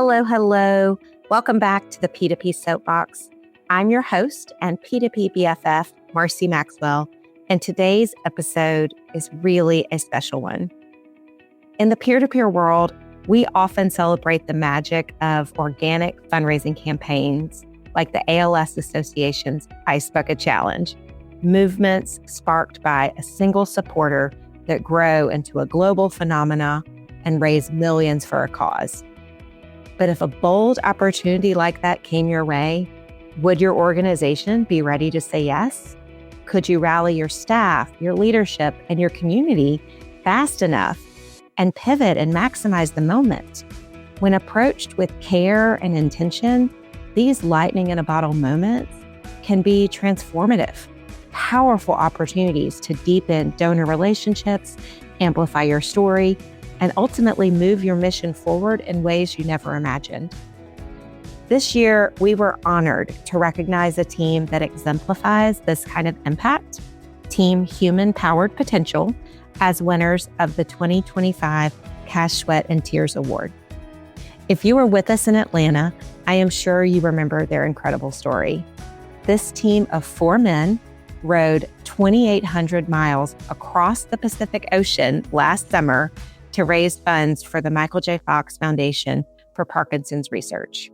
Hello, hello. Welcome back to the P2P Soap Box. I'm your host and P2P BFF, Marcie Maxwell, and today's episode is really a special one. In the peer-to-peer world, we often celebrate the magic of organic fundraising campaigns like the ALS Association's Ice Bucket Challenge, movements sparked by a single supporter that grow into a global phenomena and raise millions for a cause. But if a bold opportunity like that came your way, would your organization be ready to say yes? Could you rally your staff, your leadership, and your community fast enough and pivot and maximize the moment? When approached with care and intention, these lightning in a bottle moments can be transformative, powerful opportunities to deepen donor relationships, amplify your story, and ultimately move your mission forward in ways you never imagined. This year, we were honored to recognize a team that exemplifies this kind of impact, Team Human Powered Potential, as winners of the 2025 Cash, Sweat, and Tears Award. If you were with us in Atlanta, I am sure you remember their incredible story. This team of 4 men rode 2,800 miles across the Pacific Ocean last summer to raise funds for the Michael J. Fox Foundation for Parkinson's research.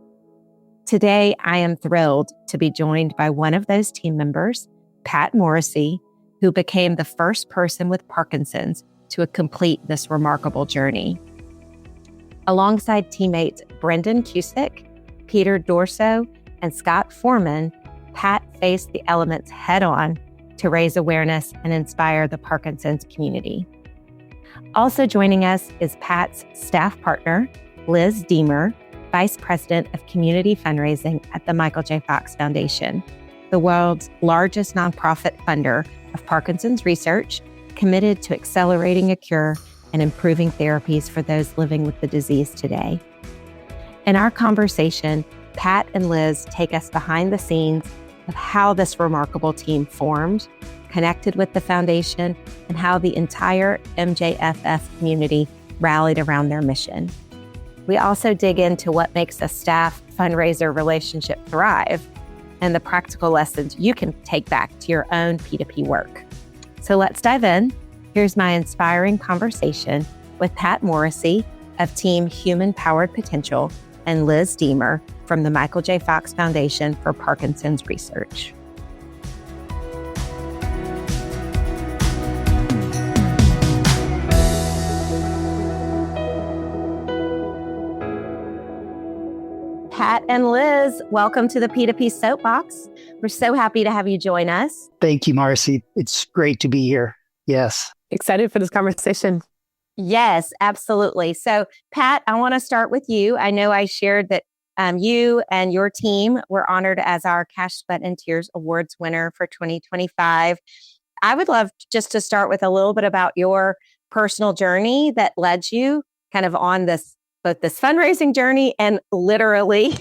Today, I am thrilled to be joined by one of those team members, Pat Morrissey, who became the first person with Parkinson's to complete this remarkable journey. Alongside teammates Brendan Cusick, Peter Durso, and Scott Forman, Pat faced the elements head-on to raise awareness and inspire the Parkinson's community. Also joining us is Pat's staff partner, Liz Deemer, Vice President of Community Fundraising at the Michael J. Fox Foundation, the world's largest nonprofit funder of Parkinson's research, committed to accelerating a cure and improving therapies for those living with the disease today. In our conversation, Pat and Liz take us behind the scenes of how this remarkable team formed, connected with the foundation, and how the entire MJFF community rallied around their mission. We also dig into what makes a staff fundraiser relationship thrive and the practical lessons you can take back to your own P2P work. So let's dive in. Here's my inspiring conversation with Pat Morrissey of Team Human Powered Potential and Liz Deemer from the Michael J. Fox Foundation for Parkinson's Research. Pat and Liz, welcome to the P2P Soap Box. We're so happy to have you join us. Thank you, Marcie. It's great to be here. Yes. Excited for this conversation. Yes, absolutely. So, Pat, I want to start with you. I know I shared that you and your team were honored as our Cash, Sweat, and Tears Awards winner for 2025. I would love just to start with a little bit about your personal journey that led you kind of on both this fundraising journey and literally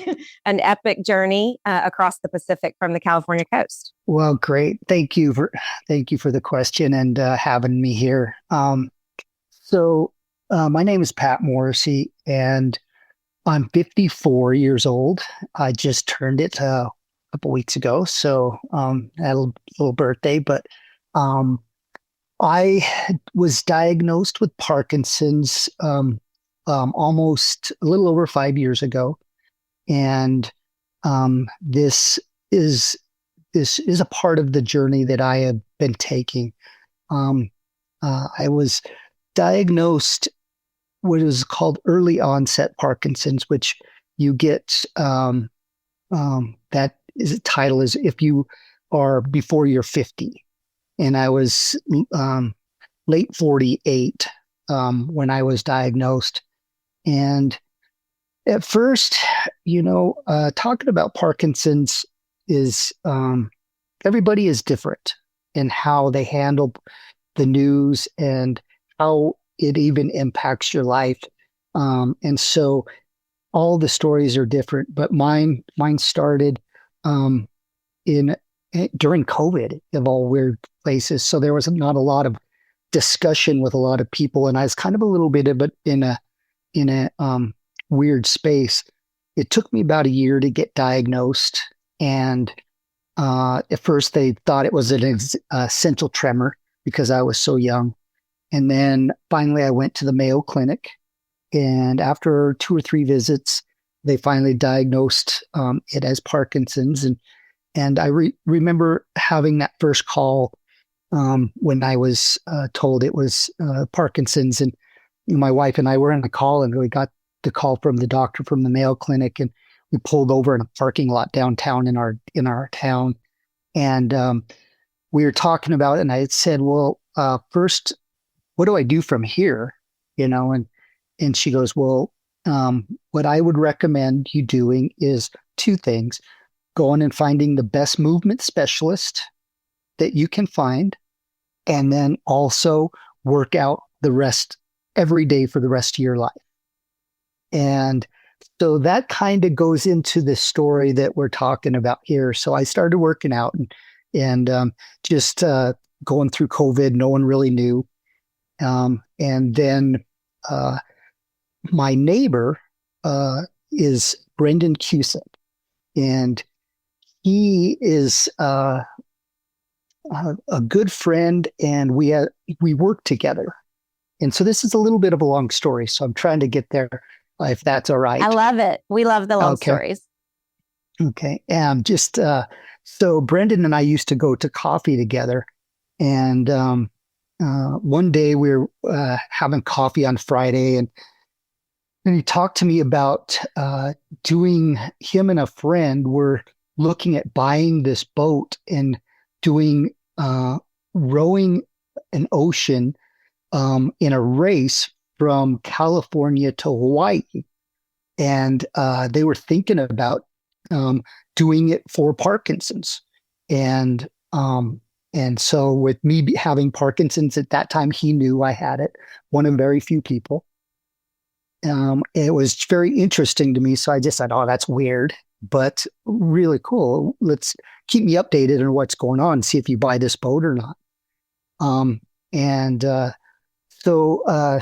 an epic journey across the Pacific from the California coast. Well, great. Thank you for the question and having me here. So my name is Pat Morrissey, and I'm 54 years old. I just turned it a couple weeks ago, so I had a little birthday. But I was diagnosed with Parkinson's almost a little over 5 years ago, and this is a part of the journey that I have been taking. I was diagnosed what is called early onset Parkinson's, which you get that is a title is if you are before you're 50, and I was late 48 when I was diagnosed. And at first, talking about Parkinson's is everybody is different in how they handle the news and how it even impacts your life. And so all the stories are different, but mine started during COVID, of all weird places. So there was not a lot of discussion with a lot of people, and I was kind of a little bit of it in a weird space. it took me about a year to get diagnosed. And at first they thought it was an essential tremor because I was so young. And then finally I went to the Mayo Clinic. And after 2 or 3 visits, they finally diagnosed it as Parkinson's. And I remember having that first call when I was told it was Parkinson's. And my wife and I were on the call, and we got the call from the doctor from the Mayo Clinic, and we pulled over in a parking lot downtown in our town. And we were talking about it, and I had said, well, first, what do I do from here? And she goes, well, what I would recommend you doing is 2 things. Going and finding the best movement specialist that you can find, and then also work out the rest every day for the rest of your life. And so that kind of goes into the story that we're talking about here. So I started working out and just going through COVID. No one really knew. And then my neighbor is Brendan Cusick, and he is a good friend, and we work together. And so this is a little bit of a long story, so I'm trying to get there, if that's all right. I love it. We love the long stories. Okay. And so Brendan and I used to go to coffee together. And one day we were having coffee on Friday, and he talked to me about him and a friend were looking at buying this boat and doing rowing an ocean in a race from California to Hawaii. And they were thinking about doing it for Parkinson's. And so with me having Parkinson's at that time, he knew I had it, one of very few people. It was very interesting to me. So I just said, oh, that's weird, but really cool. Let's keep me updated on what's going on, see if you buy this boat or not. So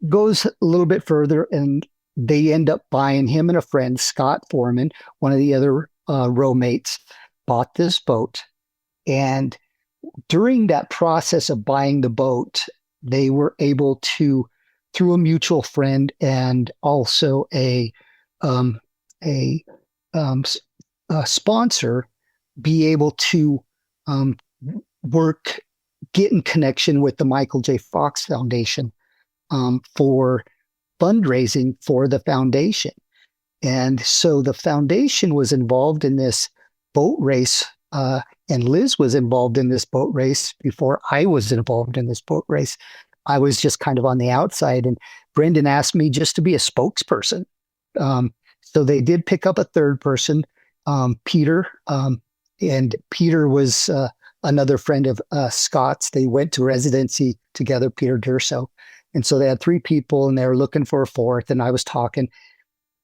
goes a little bit further, and they end up buying, him and a friend, Scott Forman, one of the other rowmates, bought this boat. And during that process of buying the boat, they were able to, through a mutual friend and also a sponsor, be able to get in connection with the Michael J. Fox Foundation for fundraising for the foundation. And so the foundation was involved in this boat race, and Liz was involved in this boat race before I was involved in this boat race. I was just kind of on the outside, and Brendan asked me just to be a spokesperson. So they did pick up a third person, Peter, and Peter was another friend of Scott's. They went to residency together, Peter Durso. And so they had 3 people, and they were looking for a 4th. And I was talking.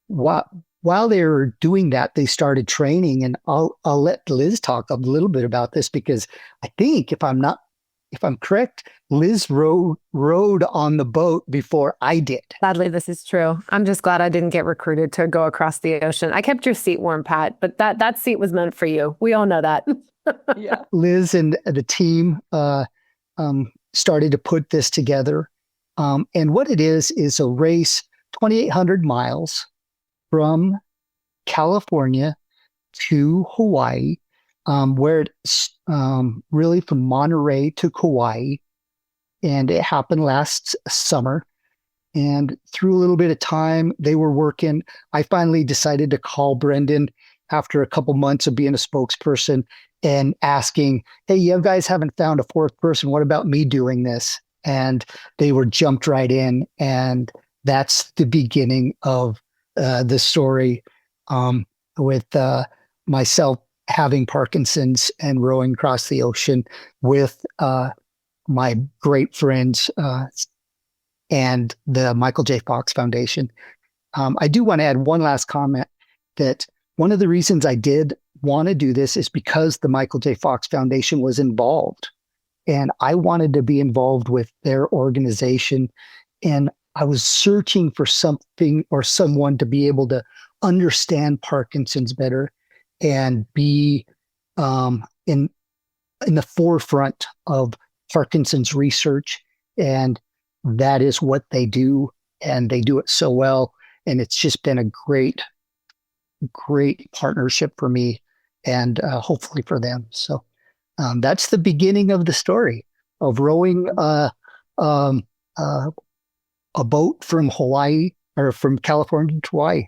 While they were doing that, they started training. And I'll let Liz talk a little bit about this, because I think if I'm correct, Liz rowed on the boat before I did. Sadly, this is true. I'm just glad I didn't get recruited to go across the ocean. I kept your seat warm, Pat, but that seat was meant for you. We all know that. Yeah. Liz and the team started to put this together. And what it is a race 2,800 miles from California to Hawaii, where it's really from Monterey to Kauai. And it happened last summer. And through a little bit of time, they were working. I finally decided to call Brendan after a couple months of being a spokesperson and asking, hey, you guys haven't found a 4th person. What about me doing this? And they were jumped right in. And that's the beginning of the story, with myself having Parkinson's and rowing across the ocean with my great friends and the Michael J. Fox Foundation. I do want to add one last comment, that one of the reasons I did want to do this is because the Michael J. Fox Foundation was involved, and I wanted to be involved with their organization. And I was searching for something or someone to be able to understand Parkinson's better and be in the forefront of Parkinson's research. And that is what they do, and they do it so well. And it's just been a great partnership for me, and hopefully for them. So that's the beginning of the story of rowing a boat from Hawaii, or from California to Hawaii.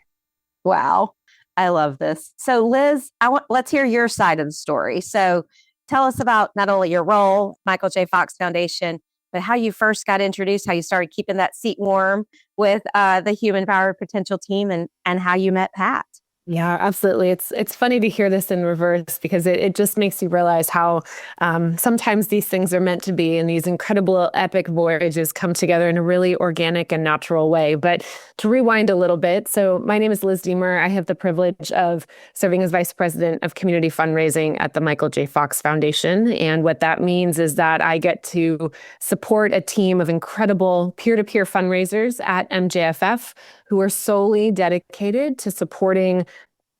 Wow. I love this. So Liz, let's hear your side of the story. So tell us about not only your role, Michael J. Fox Foundation, but how you first got introduced, how you started keeping that seat warm with the Human Powered Potential team, and how you met Pat. Yeah, absolutely. It's funny to hear this in reverse, because it just makes you realize how sometimes these things are meant to be, and these incredible epic voyages come together in a really organic and natural way. But to rewind a little bit, so my name is Liz Deemer. I have the privilege of serving as Vice President of Community Fundraising at the Michael J. Fox Foundation. And what that means is that I get to support a team of incredible peer-to-peer fundraisers at MJFF who are solely dedicated to supporting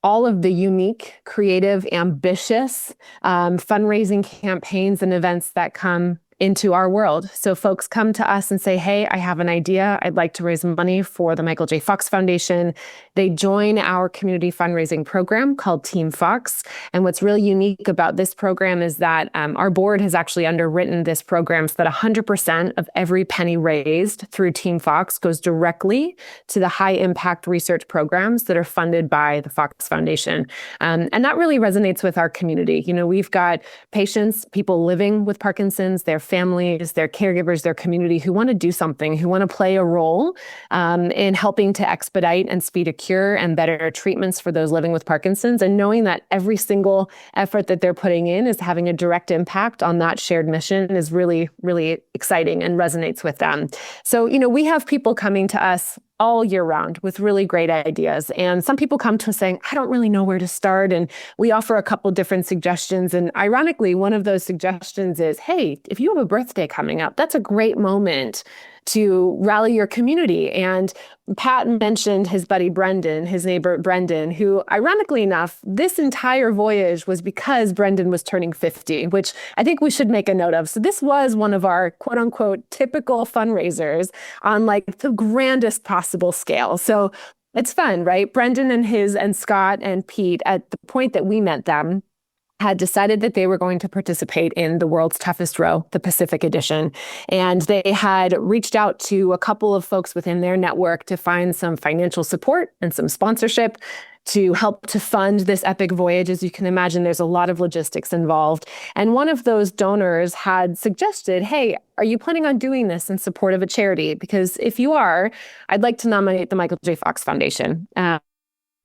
all of the unique, creative, ambitious fundraising campaigns and events that come into our world. So folks come to us and say, hey, I have an idea. I'd like to raise money for the Michael J. Fox Foundation. They join our community fundraising program called Team Fox. And what's really unique about this program is that our board has actually underwritten this program so that 100% of every penny raised through Team Fox goes directly to the high impact research programs that are funded by the Fox Foundation. And that really resonates with our community. You know, we've got patients, people living with Parkinson's, their families, their caregivers, their community who want to do something, who want to play a role in helping to expedite and speed a cure and better treatments for those living with Parkinson's. And knowing that every single effort that they're putting in is having a direct impact on that shared mission is really, really exciting and resonates with them. So, you know, we have people coming to us all year round with really great ideas. And some people come to us saying, I don't really know where to start. And we offer a couple different suggestions. And ironically, one of those suggestions is, hey, if you have a birthday coming up, that's a great moment to rally your community. And Pat mentioned his buddy Brendan, his neighbor Brendan, who ironically enough, this entire voyage was because Brendan was turning 50, which I think we should make a note of. So this was one of our quote unquote typical fundraisers on like the grandest possible scale. So it's fun, right? Brendan and Scott and Pete, at the point that we met them, had decided that they were going to participate in the world's toughest row, the Pacific edition. And they had reached out to a couple of folks within their network to find some financial support and some sponsorship to help to fund this epic voyage. As you can imagine, there's a lot of logistics involved. And one of those donors had suggested, hey, are you planning on doing this in support of a charity? Because if you are, I'd like to nominate the Michael J. Fox Foundation.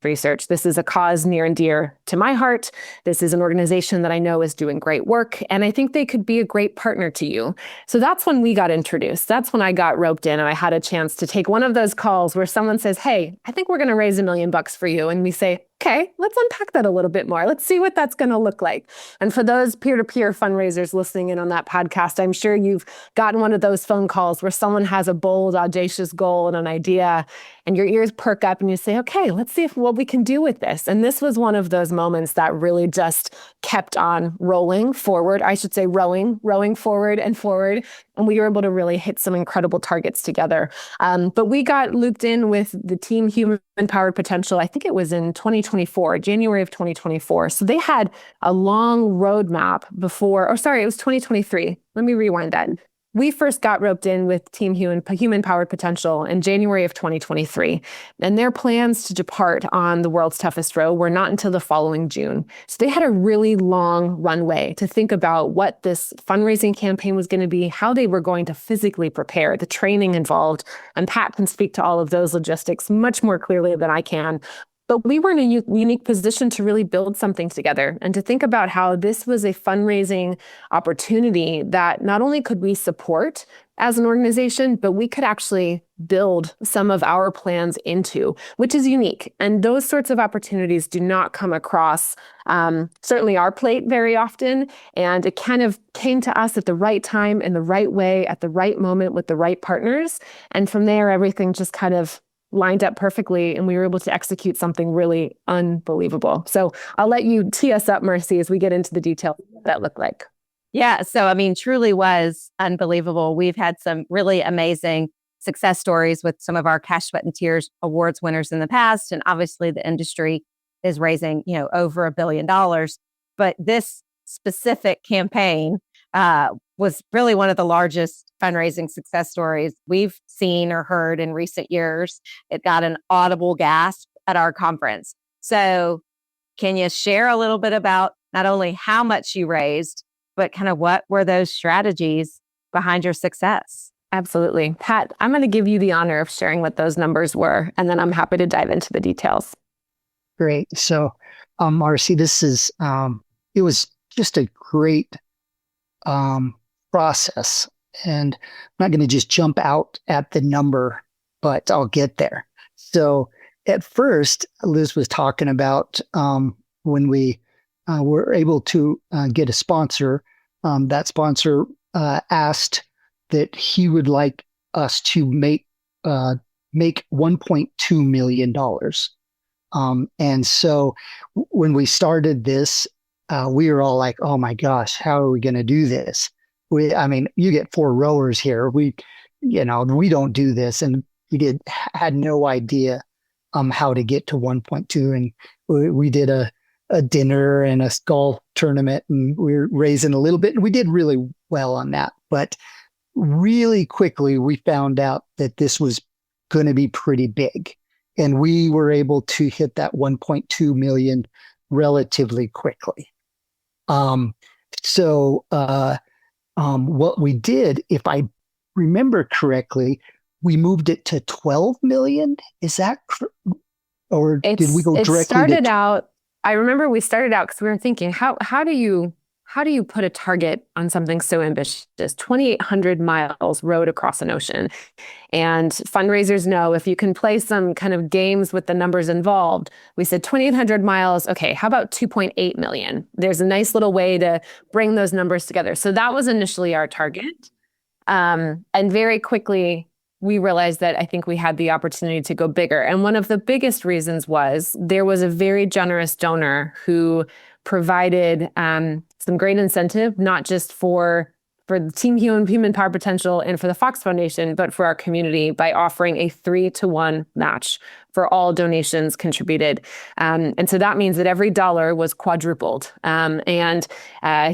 Research. This is a cause near and dear to my heart. This is an organization that I know is doing great work, and I think they could be a great partner to you. So that's when we got introduced. That's when I got roped in, and I had a chance to take one of those calls where someone says, hey, I think we're going to raise $1 million for you. And we say, okay, let's unpack that a little bit more. Let's see what that's going to look like. And for those peer-to-peer fundraisers listening in on that podcast, I'm sure you've gotten one of those phone calls where someone has a bold, audacious goal and an idea, and your ears perk up and you say, okay, let's see what we can do with this. And this was one of those moments that really just kept on rolling forward. I should say rowing forward and forward. And we were able to really hit some incredible targets together. But we got looped in with the Team Human Powered Potential. I think it was in 2024, January of 2024. So they had a long roadmap before, or sorry, it was 2023. Let me rewind that. We first got roped in with Team Human Powered Potential in January of 2023, and their plans to depart on the world's toughest row were not until the following June. So they had a really long runway to think about what this fundraising campaign was going to be, how they were going to physically prepare, the training involved, and Pat can speak to all of those logistics much more clearly than I can. But we were in a unique position to really build something together and to think about how this was a fundraising opportunity that not only could we support as an organization, but we could actually build some of our plans into, which is unique. And those sorts of opportunities do not come across certainly our plate very often. And it kind of came to us at the right time, in the right way, at the right moment with the right partners. And from there, everything just kind of lined up perfectly, and we were able to execute something really unbelievable. So I'll let you tee us up, Morrissey, as we get into the details of what that looked like. Yeah. So, I mean, truly was unbelievable. We've had some really amazing success stories with some of our Cash, Sweat, and Tears awards winners in the past. And obviously the industry is raising, over $1 billion. But this specific campaign was really one of the largest fundraising success stories we've seen or heard in recent years. It got an audible gasp at our conference. So can you share a little bit about not only how much you raised, but kind of what were those strategies behind your success? Absolutely. Pat, I'm going to give you the honor of sharing what those numbers were, and then I'm happy to dive into the details. Great. So, Marcie, this is, it was just a great process. And I'm not going to just jump out at the number, but I'll get there. So at first, Liz was talking about when we were able to get a sponsor, that sponsor asked that he would like us to make $1.2 million. And so when we started this, we were all like, oh my gosh, how are we going to do this? You get 4 rowers here. We don't do this. And we had no idea how to get to 1.2. And we did a dinner and a golf tournament, and we were raising a little bit, and we did really well on that. But really quickly, we found out that this was going to be pretty big. And we were able to hit that 1.2 million relatively quickly. What we did, if I remember correctly, we moved it to 12 million. Is that or did we go directly? I remember we started out because we were thinking, how do you put a target on something so ambitious? 2,800 miles rowed across an ocean. And fundraisers know if you can play some kind of games with the numbers involved. We said 2,800 miles. Okay, how about 2.8 million? There's a nice little way to bring those numbers together. So that was initially our target. And very quickly, we realized that I think we had the opportunity to go bigger. And one of the biggest reasons was there was a very generous donor who provided some great incentive, not just for the Team Human Power Potential and for the Fox Foundation, but for our community by offering a 3-to-1 match for all donations contributed. And so that means that every dollar was quadrupled. And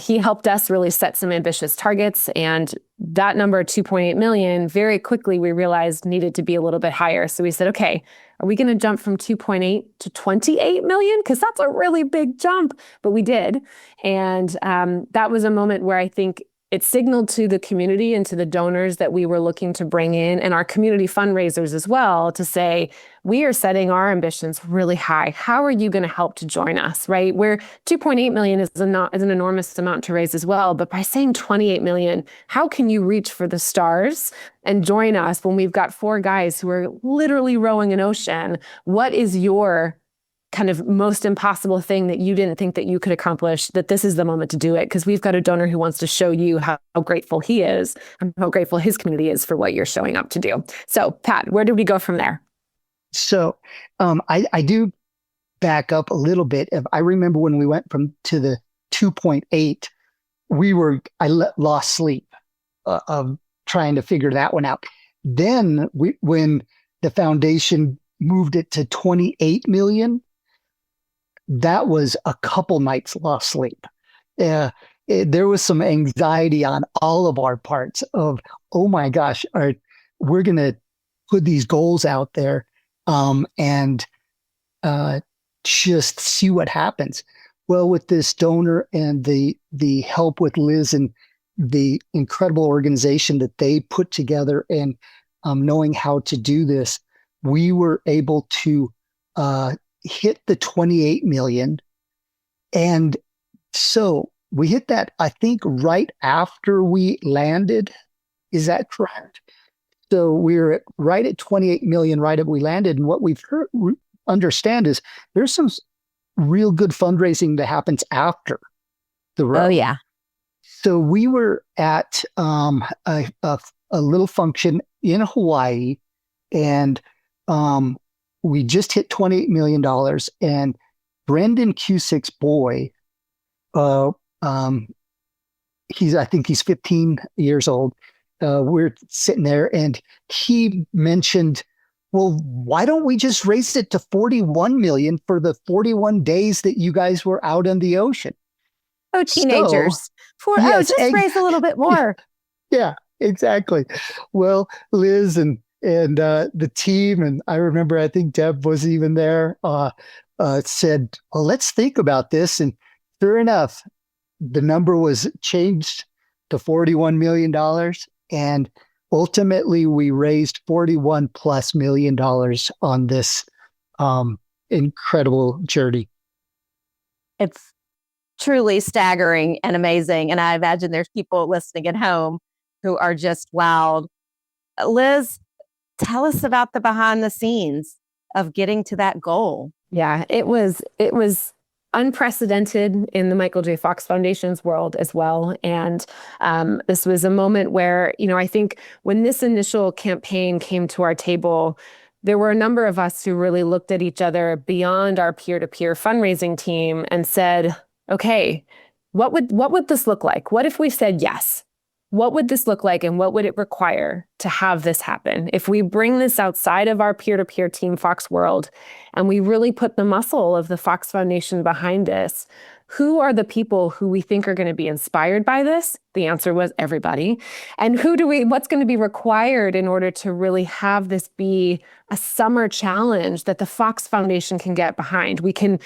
he helped us really set some ambitious targets. And that number, 2.8 million, very quickly we realized needed to be a little bit higher. So we said, okay, are we going to jump from 2.8 to 28 million? Because that's a really big jump. But we did. And that was a moment where I think it signaled to the community and to the donors that we were looking to bring in, and our community fundraisers as well, to say, we are setting our ambitions really high. How are you going to help to join us, right? Where 2.8 million is an enormous amount to raise as well. But by saying 28 million, how can you reach for the stars and join us when we've got 4 guys who are literally rowing an ocean? What is your kind of most impossible thing that you didn't think that you could accomplish, that this is the moment to do it? Because we've got a donor who wants to show you how grateful he is and how grateful his community is for what you're showing up to do. So Pat, where did we go from there? So I do back up a little bit. I remember when we went to the 2.8, I lost sleep of trying to figure that one out. Then when the foundation moved it to 28 million, that was a couple nights lost sleep. There was some anxiety on all of our parts of, oh my gosh, we're going to put these goals out there and just see what happens. Well, with this donor and the help with Liz and the incredible organization that they put together and knowing how to do this, we were able to hit the 28 million. And so we hit that, I think, right after we landed. Is that correct? So we were right at 28 million right after we landed. And what we've understand is there's some real good fundraising that happens after the row. Oh, yeah. So we were at a little function in Hawaii, and we just hit $28 million, and Brendan Cusick's boy, I think he's 15 years old. We're sitting there and he mentioned, well, why don't we just raise it to 41 million for the 41 days that you guys were out in the ocean? Oh, teenagers. Just raise a little bit more. Yeah, exactly. Well, Liz and the team, and I remember, I think Deb was even there, said, well, let's think about this. And sure enough, the number was changed to $41 million. And ultimately, we raised $41+ million on this incredible journey. It's truly staggering and amazing. And I imagine there's people listening at home who are just wowed. Liz, tell us about the behind the scenes of getting to that goal. Yeah, it was unprecedented in the Michael J. Fox Foundation's world as well. And this was a moment where, I think when this initial campaign came to our table, there were a number of us who really looked at each other beyond our peer-to-peer fundraising team and said, okay, what would this look like? What if we said yes? What would this look like, and what would it require to have this happen? If we bring this outside of our peer-to-peer Team Fox world and we really put the muscle of the Fox Foundation behind this, who are the people who we think are going to be inspired by this? The answer was everybody. And what's going to be required in order to really have this be a summer challenge that the Fox Foundation can get behind? We can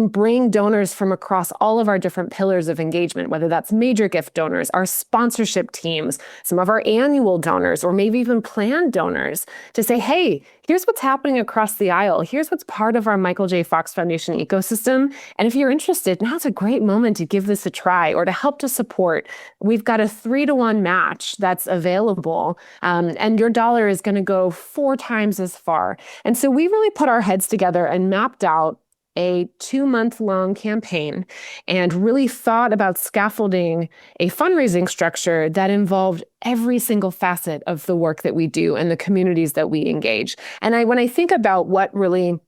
bring donors from across all of our different pillars of engagement, whether that's major gift donors, our sponsorship teams, some of our annual donors, or maybe even planned donors, to say, hey, here's what's happening across the aisle. Here's what's part of our Michael J. Fox Foundation ecosystem. And if you're interested, now's a great moment to give this a try or to help to support. We've got a 3-to-1 match that's available, and your dollar is going to go 4 times as far. And so we really put our heads together and mapped out a 2-month-long campaign and really thought about scaffolding a fundraising structure that involved every single facet of the work that we do and the communities that we engage. And when I think about what really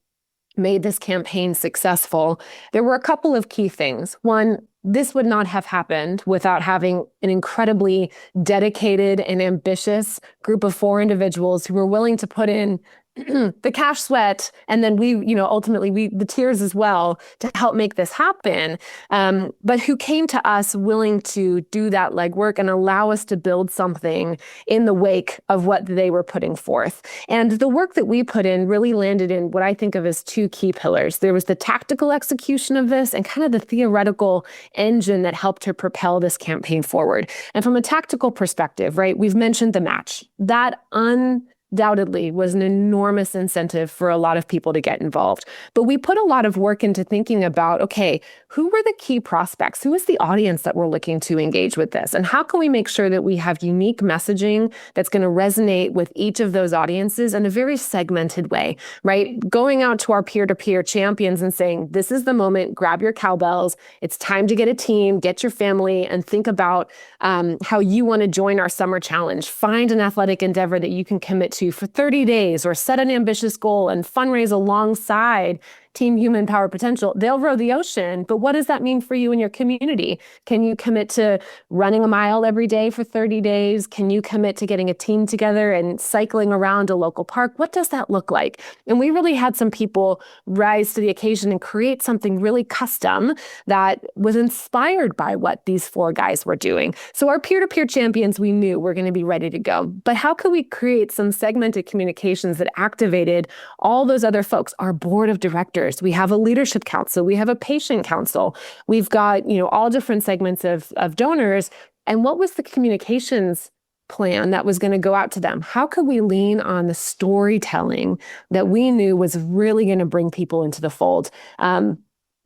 made this campaign successful, there were a couple of key things. One, this would not have happened without having an incredibly dedicated and ambitious group of 4 individuals who were willing to put in the cash sweat, and then ultimately the tears as well to help make this happen, but who came to us willing to do that legwork and allow us to build something in the wake of what they were putting forth. And the work that we put in really landed in what I think of as 2 key pillars. There was the tactical execution of this and kind of the theoretical engine that helped to propel this campaign forward. And from a tactical perspective, right, we've mentioned the match. That undoubtedly was an enormous incentive for a lot of people to get involved. But we put a lot of work into thinking about, okay, who were the key prospects? Who is the audience that we're looking to engage with this? And how can we make sure that we have unique messaging that's going to resonate with each of those audiences in a very segmented way, right? Going out to our peer-to-peer champions and saying, this is the moment, grab your cowbells. It's time to get a team, get your family, and think about how you want to join our summer challenge. Find an athletic endeavor that you can commit to for 30 days, or set an ambitious goal and fundraise alongside Team Human Power Potential. They'll row the ocean, but what does that mean for you and your community? Can you commit to running a mile every day for 30 days? Can you commit to getting a team together and cycling around a local park? What does that look like? And we really had some people rise to the occasion and create something really custom that was inspired by what these 4 guys were doing. So our peer-to-peer champions, we knew were going to be ready to go. But how could we create some segmented communications that activated all those other folks? Our board of directors, we have a leadership council, we have a patient council, we've got, all different segments of donors. And what was the communications plan that was going to go out to them? How could we lean on the storytelling that we knew was really going to bring people into the fold?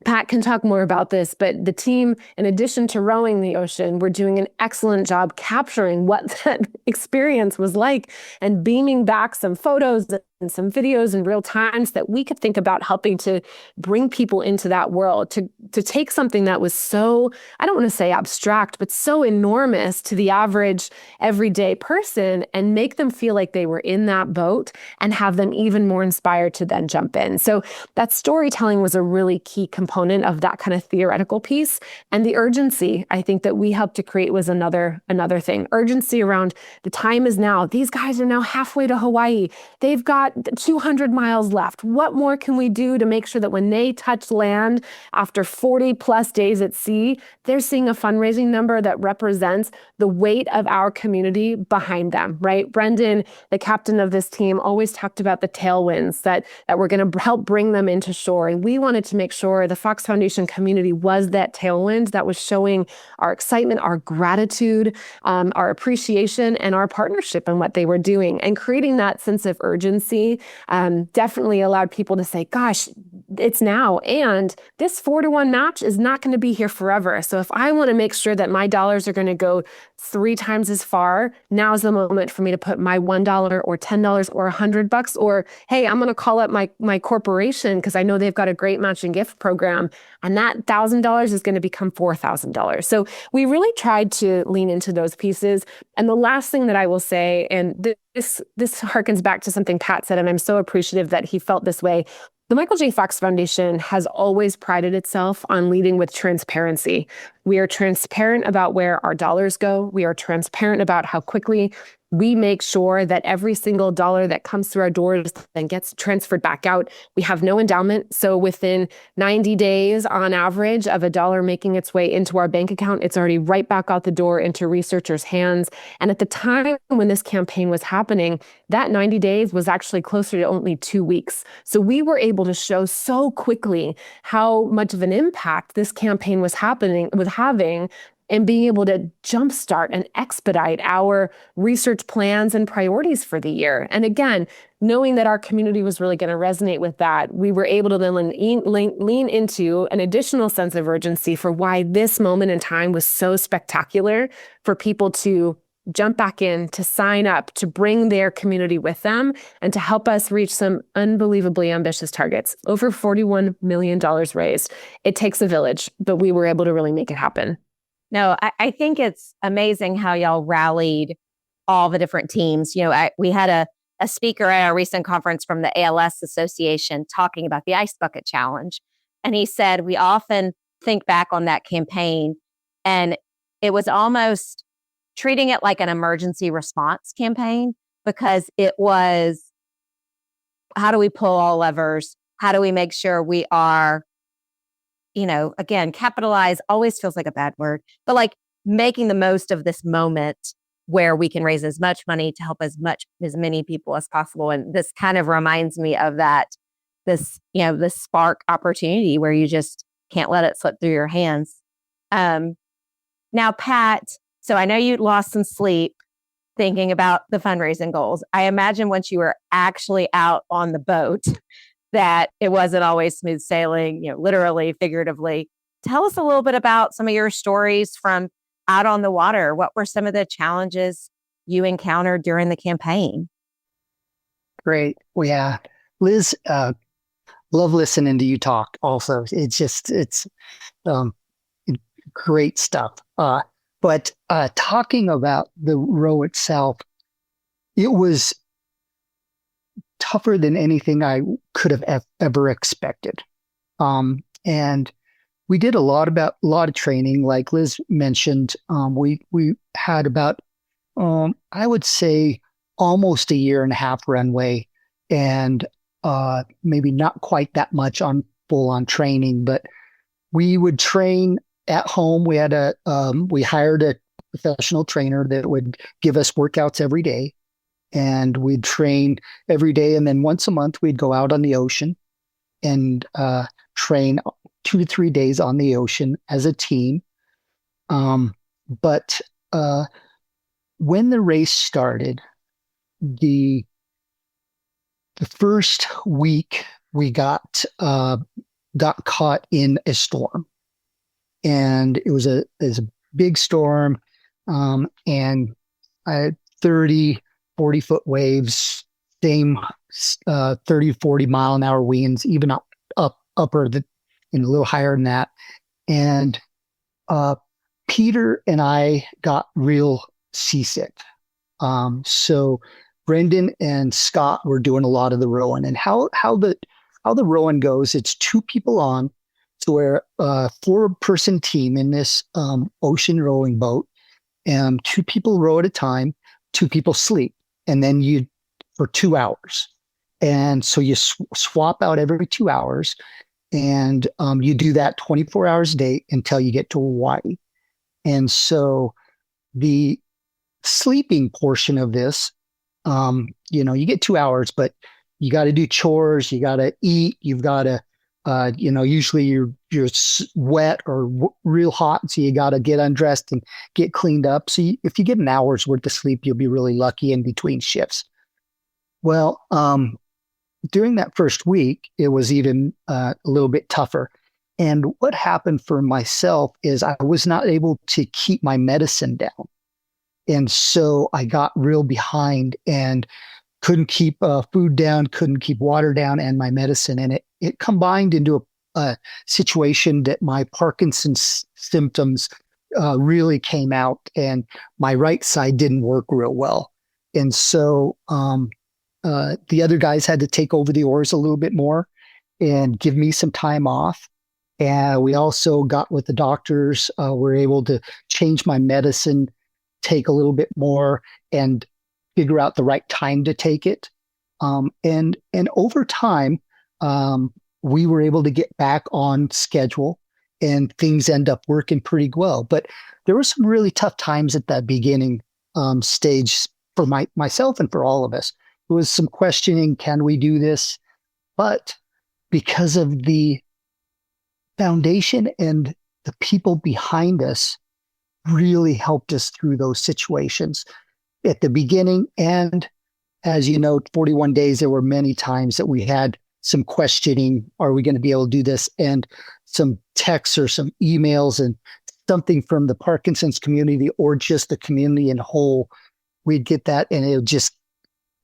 Pat can talk more about this, but the team, in addition to rowing the ocean, were doing an excellent job capturing what that experience was like and beaming back some photos and some videos in real time so that we could think about helping to bring people into that world, to take something that was so, I don't want to say abstract, but so enormous to the average everyday person and make them feel like they were in that boat and have them even more inspired to then jump in. So that storytelling was a really key component of that kind of theoretical piece. And the urgency, I think, that we helped to create was another thing. Urgency around the time is now. These guys are now halfway to Hawaii. They've got 200 miles left. What more can we do to make sure that when they touch land after 40 plus days at sea, they're seeing a fundraising number that represents the weight of our community behind them, right? Brendan, the captain of this team, always talked about the tailwinds that were going to help bring them into shore. And we wanted to make sure the Fox Foundation community was that tailwind that was showing our excitement, our gratitude, our appreciation, and our partnership in what they were doing. And creating that sense of urgency definitely allowed people to say, gosh, it's now. And this 4-to-1 match is not going to be here forever. So if I want to make sure that my dollars are going to go 3 times as far, now's the moment for me to put my $1 or $10 or $100, or hey, I'm going to call up my corporation because I know they've got a great matching gift program, and that $1,000 is going to become $4,000. So we really tried to lean into those pieces. And the last thing that I will say, and this harkens back to something Pat said, and I'm so appreciative that he felt this way. The Michael J. Fox Foundation has always prided itself on leading with transparency. We are transparent about where our dollars go. We are transparent about how quickly we make sure that every single dollar that comes through our doors then gets transferred back out. We have no endowment. So within 90 days on average of a dollar making its way into our bank account, it's already right back out the door into researchers' hands. And at the time when this campaign was happening, that 90 days was actually closer to only 2 weeks. So we were able to show so quickly how much of an impact this campaign was having, and being able to jumpstart and expedite our research plans and priorities for the year. And again, knowing that our community was really going to resonate with that, we were able to then lean into an additional sense of urgency for why this moment in time was so spectacular for people to jump back in, to sign up, to bring their community with them, and to help us reach some unbelievably ambitious targets. Over $41 million raised. It takes a village, but we were able to really make it happen. No, I think it's amazing how y'all rallied all the different teams. You know, we had a speaker at our recent conference from the ALS Association talking about the Ice Bucket Challenge. And he said, we often think back on that campaign, and it was almost treating it like an emergency response campaign, because it was, how do we pull all levers? How do we make sure we are, you know, again, capitalize always feels like a bad word, but like making the most of this moment where we can raise as much money to help as many people as possible. And this kind of reminds me of this spark opportunity where you just can't let it slip through your hands. Now, Pat, so I know you lost some sleep thinking about the fundraising goals. I imagine once you were actually out on the boat, that it wasn't always smooth sailing, you know, literally, figuratively. Tell us a little bit about some of your stories from out on the water. What were some of the challenges you encountered during the campaign? Great. Well, yeah. Liz, love listening to you talk also. It's great stuff. But talking about the row itself, it was tougher than anything I could have ever expected. And we did a lot of training, like Liz mentioned. We had about, I would say, almost a year and a half runway, and maybe not quite that much on full on training, but we would train at home. We hired a professional trainer that would give us workouts every day. And we'd train every day. And then once a month, we'd go out on the ocean and train 2 to 3 days on the ocean as a team. But when the race started, the first week we got got caught in a storm, and it was a big storm, and I had 30-40 foot waves, same 30-40 mile an hour winds, even upper and a little higher than that. And Peter and I got real seasick. So Brendan and Scott were doing a lot of the rowing, and how the rowing goes. It's 2 people on, so we're a 4-person team in this ocean rowing boat, and 2 people row at a time. 2 people sleep, and then you for 2 hours, and so you swap out every 2 hours, and you do that 24 hours a day until you get to Hawaii. And so the sleeping portion of this, you get 2 hours, but you got to do chores, you got to eat, you've got to, usually you're wet or real hot, so you got to get undressed and get cleaned up. So if you get an hour's worth of sleep, you'll be really lucky in between shifts. Well, during that first week, it was even a little bit tougher. And what happened for myself is I was not able to keep my medicine down. And so I got real behind and couldn't keep food down, couldn't keep water down, and my medicine. And it combined into a situation that my Parkinson's symptoms really came out, and my right side didn't work real well. And so the other guys had to take over the oars a little bit more and give me some time off. And we also got with the doctors, were able to change my medicine, take a little bit more, and figure out the right time to take it. And over time, we were able to get back on schedule, and things end up working pretty well. But there were some really tough times at that beginning stage for myself and for all of us. There was some questioning, can we do this? But because of the foundation and the people behind us really helped us through those situations at the beginning. And as you know, 41 days, there were many times that we had some questioning, are we going to be able to do this? And some texts or some emails and something from the Parkinson's community or just the community in whole, we'd get that and it would just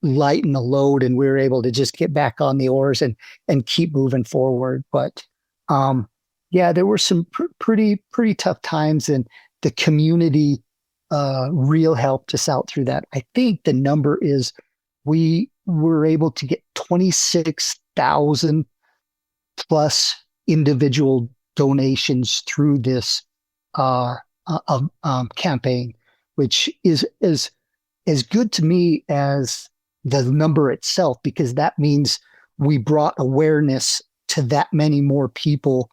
lighten the load, and we were able to just get back on the oars and keep moving forward. But there were some pretty tough times, and the community real helped us out through that. I think the number is we were able to get 26,000 plus individual donations through this campaign, which is as good to me as the number itself, because that means we brought awareness to that many more people,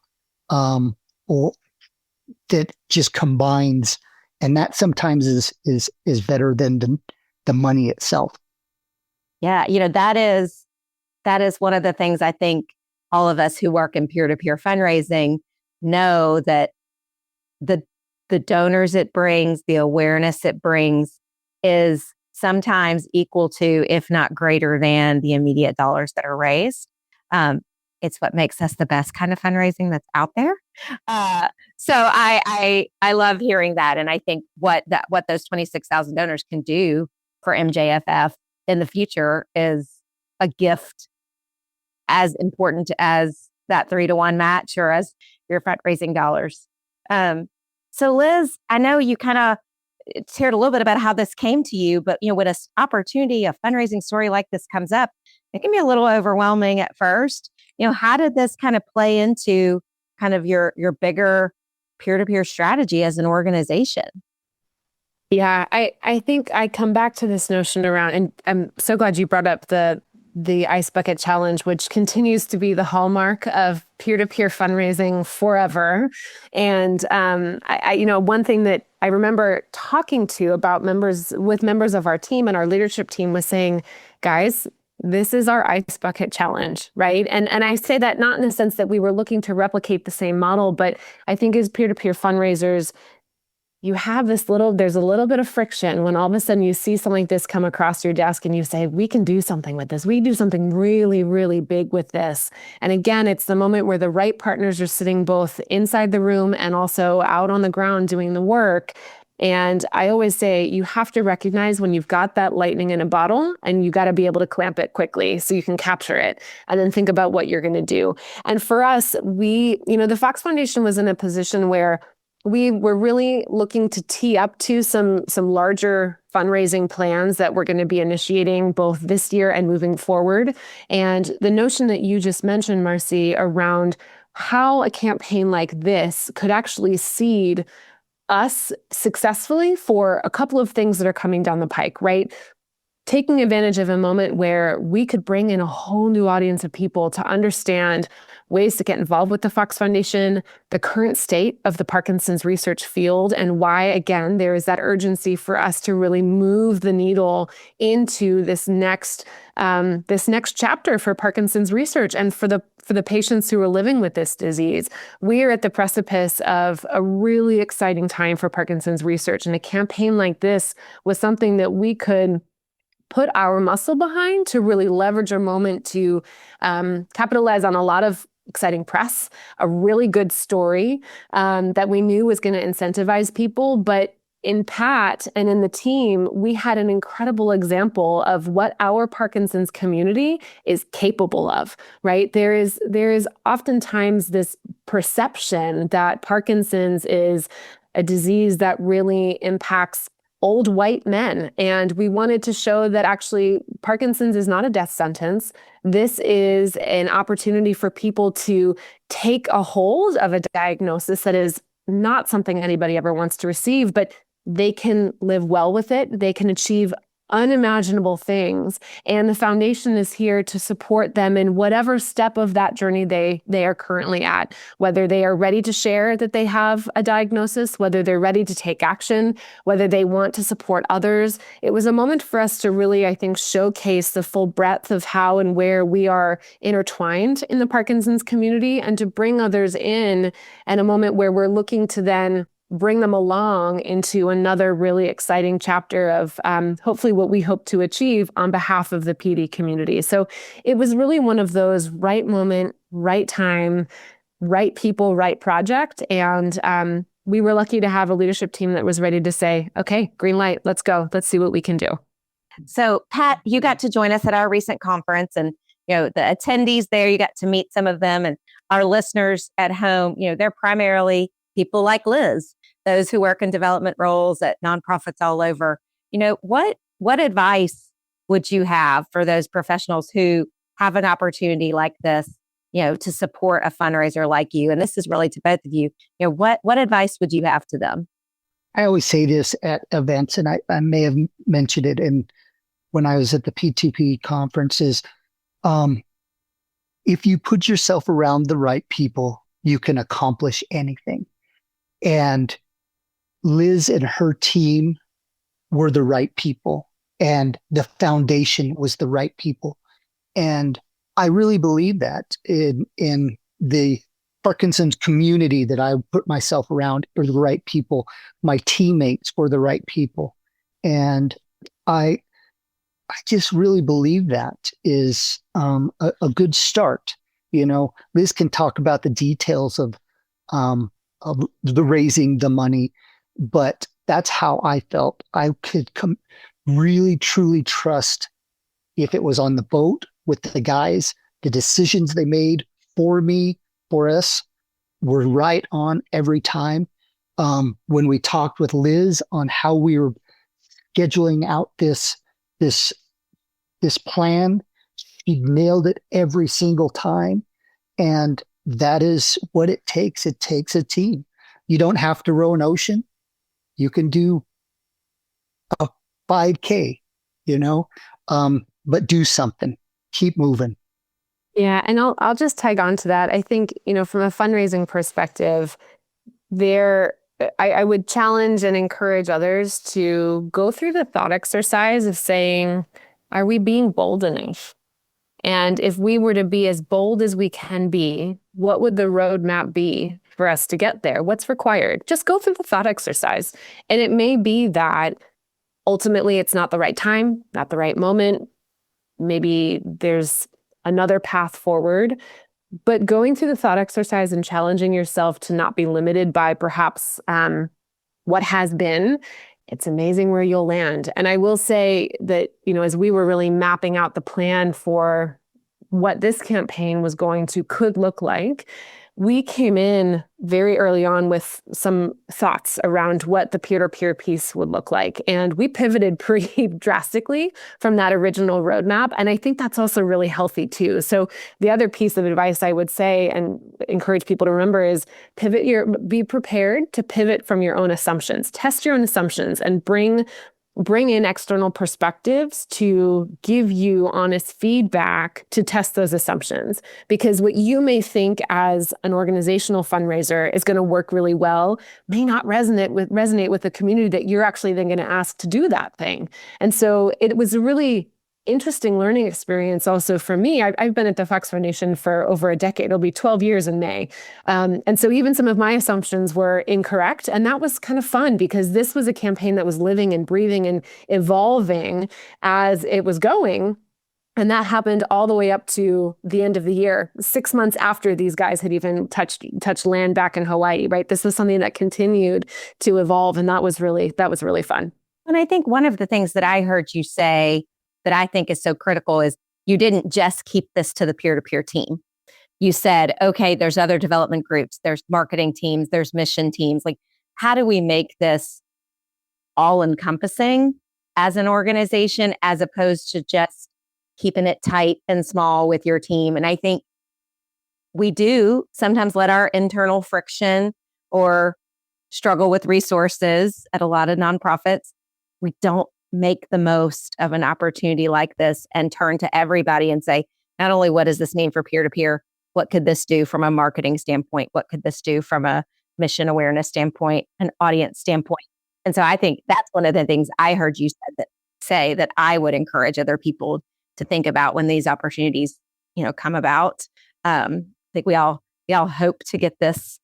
or that just combines, and that sometimes is better than the money itself. Yeah, that is one of the things I think all of us who work in peer-to-peer fundraising know, that the donors it brings, the awareness it brings, is sometimes equal to, if not greater than, the immediate dollars that are raised. It's what makes us the best kind of fundraising that's out there. So I love hearing that, and I think what those 26,000 donors can do for MJFF in the future is a gift as important as that 3-to-1 match or as your fundraising dollars. So Liz, I know you kind of shared a little bit about how this came to you, but when an opportunity, a fundraising story like this comes up, it can be a little overwhelming at first. How did this kind of play into kind of your bigger peer-to-peer strategy as an organization? Yeah, I think I come back to this notion around, and I'm so glad you brought up the Ice Bucket Challenge, which continues to be the hallmark of peer-to-peer fundraising forever. And I one thing that I remember talking to about members of our team and our leadership team was saying, guys, this is our Ice Bucket Challenge, right? And I say that not in the sense that we were looking to replicate the same model, but I think as peer-to-peer fundraisers, there's a little bit of friction when all of a sudden you see something like this come across your desk and you say, we can do something with this. We can do something really, really big with this. And again, it's the moment where the right partners are sitting both inside the room and also out on the ground doing the work. And I always say you have to recognize when you've got that lightning in a bottle, and you got to be able to clamp it quickly so you can capture it and then think about what you're going to do. And for us, the Fox Foundation was in a position where we were really looking to tee up to some larger fundraising plans that we're going to be initiating both this year and moving forward. And the notion that you just mentioned, Marcie, around how a campaign like this could actually seed us successfully for a couple of things that are coming down the pike, right? Taking advantage of a moment where we could bring in a whole new audience of people to understand ways to get involved with the Fox Foundation, the current state of the Parkinson's research field, and why, again, there is that urgency for us to really move the needle into this next chapter for Parkinson's research and for the patients who are living with this disease. We are at the precipice of a really exciting time for Parkinson's research, and a campaign like this was something that we could put our muscle behind to really leverage a moment to capitalize on a lot of exciting press, a really good story that we knew was going to incentivize people. But in Pat and in the team, we had an incredible example of what our Parkinson's community is capable of, right? There is oftentimes this perception that Parkinson's is a disease that really impacts old white men. And we wanted to show that actually Parkinson's is not a death sentence. This is an opportunity for people to take a hold of a diagnosis that is not something anybody ever wants to receive, but they can live well with it. They can achieve unimaginable things. And the foundation is here to support them in whatever step of that journey they are currently at, whether they are ready to share that they have a diagnosis, whether they're ready to take action, whether they want to support others. It was a moment for us to really, I think, showcase the full breadth of how and where we are intertwined in the Parkinson's community, and to bring others in at a moment where we're looking to then bring them along into another really exciting chapter of hopefully what we hope to achieve on behalf of the PD community. So it was really one of those right moment, right time, right people, right project. And we were lucky to have a leadership team that was ready to say, okay, green light, let's go. Let's see what we can do. So Pat, you got to join us at our recent conference, and the attendees there, you got to meet some of them, and our listeners at home, they're primarily people like Liz, those who work in development roles at nonprofits all over. What advice would you have for those professionals who have an opportunity like this, to support a fundraiser like you? And this is really to both of you. What advice would you have to them? I always say this at events, and I may have mentioned it when I was at the P2P conferences. If you put yourself around the right people, you can accomplish anything. And Liz and her team were the right people, and the foundation was the right people. And I really believe that in the Parkinson's community that I put myself around are the right people. My teammates were the right people. And I just really believe that is a good start. Liz can talk about the details of the raising the money, but that's how I felt. I could really, truly trust if it was on the boat with the guys, the decisions they made for me, for us, were right on every time. When we talked with Liz on how we were scheduling out this plan, she nailed it every single time. And that is what it takes. It takes a team. You don't have to row an ocean. You can do a 5K, but do something. Keep moving. Yeah, and I'll just tag on to that. I think, from a fundraising perspective, I would challenge and encourage others to go through the thought exercise of saying, are we being bold enough? And if we were to be as bold as we can be, what would the roadmap be for us to get there? What's required? Just go through the thought exercise. And it may be that ultimately it's not the right time, not the right moment. Maybe there's another path forward. But going through the thought exercise and challenging yourself to not be limited by perhaps what has been, it's amazing where you'll land. And I will say that, as we were really mapping out the plan for what this campaign could look like, we came in very early on with some thoughts around what the peer-to-peer piece would look like. And we pivoted pretty drastically from that original roadmap. And I think that's also really healthy too. So the other piece of advice I would say and encourage people to remember is be prepared to pivot from your own assumptions. Test your own assumptions and bring in external perspectives to give you honest feedback to test those assumptions. Because what you may think as an organizational fundraiser is going to work really well may not resonate with the community that you're actually then going to ask to do that thing. And so it was a really interesting learning experience also for me. I've been at the Fox Foundation for over a decade. It'll be 12 years in May. And so even some of my assumptions were incorrect. And that was kind of fun because this was a campaign that was living and breathing and evolving as it was going. And that happened all the way up to the end of the year, 6 months after these guys had even touched land back in Hawaii, right? This was something that continued to evolve. And that was really fun. And I think one of the things that I heard you say that I think is so critical is you didn't just keep this to the peer-to-peer team. You said, okay, there's other development groups, there's marketing teams, there's mission teams. Like, how do we make this all-encompassing as an organization as opposed to just keeping it tight and small with your team? And I think we do sometimes let our internal friction or struggle with resources at a lot of nonprofits. We don't make the most of an opportunity like this and turn to everybody and say, not only what does this mean for peer-to-peer, what could this do from a marketing standpoint? What could this do from a mission awareness standpoint, an audience standpoint? And so I think that's one of the things I heard you say that I would encourage other people to think about when these opportunities, come about. I think we all hope to get this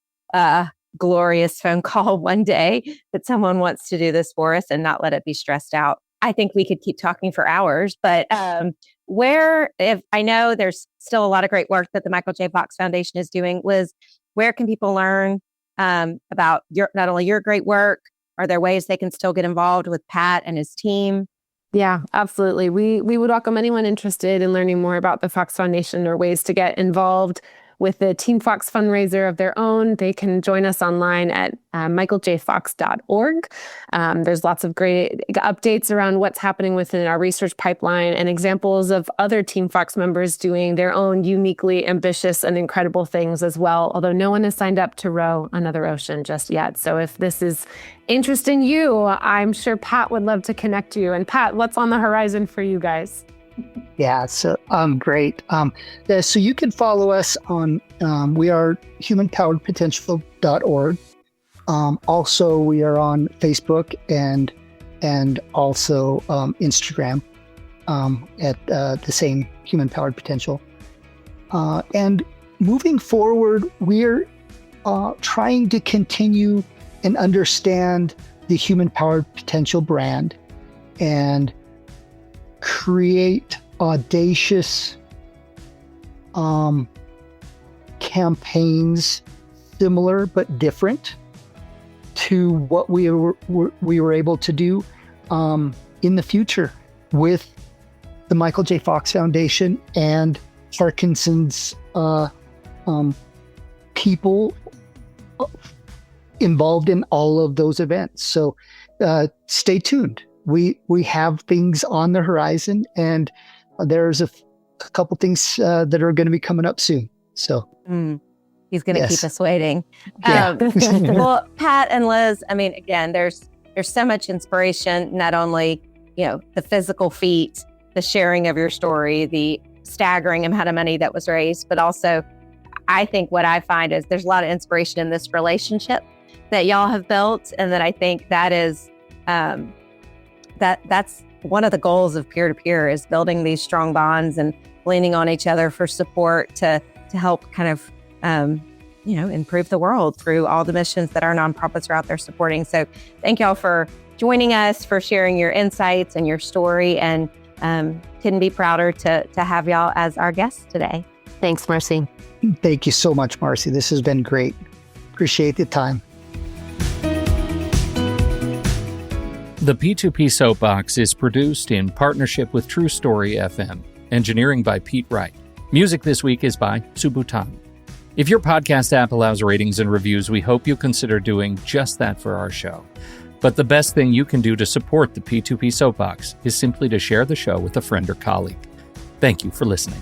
glorious phone call one day that someone wants to do this for us and not let it be stressed out. I think we could keep talking for hours, but if I know there's still a lot of great work that the Michael J. Fox Foundation is doing, Liz, where can people learn about not only your great work? Are there ways they can still get involved with Pat and his team? Yeah, absolutely. We would welcome anyone interested in learning more about the Fox Foundation or ways to get involved with the Team Fox fundraiser of their own. They can join us online at michaeljfox.org. There's lots of great updates around what's happening within our research pipeline and examples of other Team Fox members doing their own uniquely ambitious and incredible things as well, although no one has signed up to row another ocean just yet. So if this is interesting you, I'm sure Pat would love to connect you. And Pat, what's on the horizon for you guys? Yeah, so great. So you can follow us on, we are humanpoweredpotential.org. Also, we are on Facebook and also Instagram at the same Human Powered Potential. And moving forward, we're trying to continue and understand the Human Powered Potential brand and create audacious campaigns, similar but different to what we were able to do in the future with the Michael J. Fox Foundation and Parkinson's people involved in all of those events. So stay tuned. We have things on the horizon, and there's a couple things that are going to be coming up soon. So he's going to keep us waiting. Yeah. Well, Pat and Liz, I mean, again, there's so much inspiration, not only, the physical feat, the sharing of your story, the staggering amount of money that was raised, but also I think what I find is there's a lot of inspiration in this relationship that y'all have built. And that I think that is, that's one of the goals of peer-to-peer is building these strong bonds and leaning on each other for support to help kind of improve the world through all the missions that our nonprofits are out there supporting. So thank y'all for joining us, for sharing your insights and your story, and couldn't be prouder to have y'all as our guests today. Thanks, Marcie. Thank you so much, Marcie. This has been great. Appreciate the time. The P2P Soap Box is produced in partnership with True Story FM. Engineering by Pete Wright. Music this week is by Subutan. If your podcast app allows ratings and reviews, we hope you consider doing just that for our show. But the best thing you can do to support the P2P Soap Box is simply to share the show with a friend or colleague. Thank you for listening.